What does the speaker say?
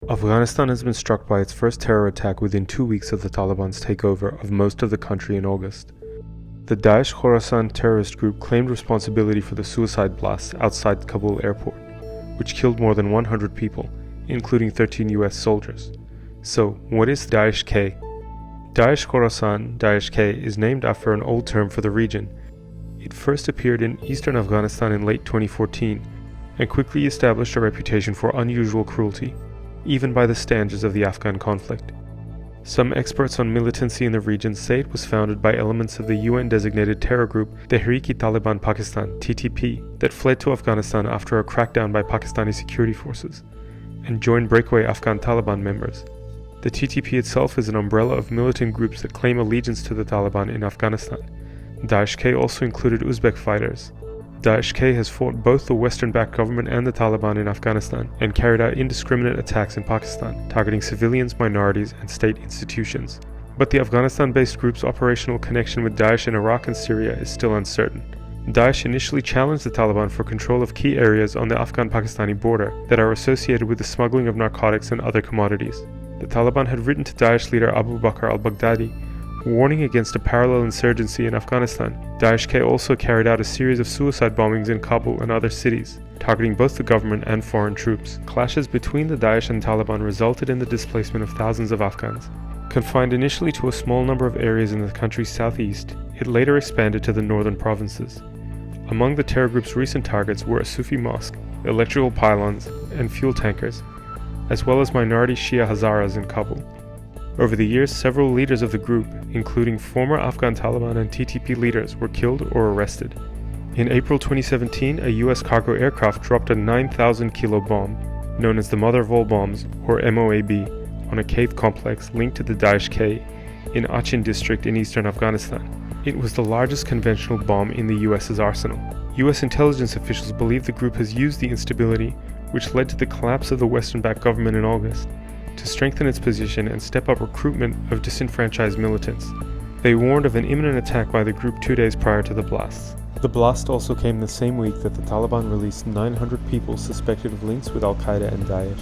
Afghanistan has been struck by its first terror attack within 2 weeks of the Taliban's takeover of most of the country in August. The Daesh-Khorasan terrorist group claimed responsibility for the suicide blasts outside Kabul airport, which killed more than 100 people, including 13 US soldiers. So, what is Daesh-K? Daesh-Khorasan, Daesh-K, is named after an old term for the region. It first appeared in eastern Afghanistan in late 2014 and quickly established a reputation for unusual cruelty, even by the standards of the Afghan conflict. Some experts on militancy in the region say it was founded by elements of the UN-designated terror group Tehreek-e-Taliban Pakistan (TTP) that fled to Afghanistan after a crackdown by Pakistani security forces, and joined breakaway Afghan Taliban members. The TTP itself is an umbrella of militant groups that claim allegiance to the Taliban in Afghanistan. Daesh-K also included Uzbek fighters. Daesh-K has fought both the Western-backed government and the Taliban in Afghanistan and carried out indiscriminate attacks in Pakistan, targeting civilians, minorities, and state institutions. But the Afghanistan-based group's operational connection with Daesh in Iraq and Syria is still uncertain. Daesh initially challenged the Taliban for control of key areas on the Afghan-Pakistani border that are associated with the smuggling of narcotics and other commodities. The Taliban had written to Daesh leader Abu Bakr al Baghdadi, warning against a parallel insurgency in Afghanistan. Daesh-K also carried out a series of suicide bombings in Kabul and other cities, targeting both the government and foreign troops. Clashes between the Daesh and Taliban resulted in the displacement of thousands of Afghans. Confined initially to a small number of areas in the country's southeast, it later expanded to the northern provinces. Among the terror group's recent targets were a Sufi mosque, electrical pylons, and fuel tankers, as well as minority Shia Hazaras in Kabul. Over the years, several leaders of the group, including former Afghan Taliban and TTP leaders, were killed or arrested. In April 2017, a US cargo aircraft dropped a 9,000-kilo bomb, known as the Mother of All Bombs, or MOAB, on a cave complex linked to the Daesh-K in Achin district in eastern Afghanistan. It was the largest conventional bomb in the US's arsenal. US intelligence officials believe the group has used the instability, which led to the collapse of the Western-backed government in August, to strengthen its position and step up recruitment of disenfranchised militants. They warned of an imminent attack by the group 2 days prior to the blasts. The blast also came the same week that the Taliban released 900 people suspected of links with Al-Qaeda and Daesh.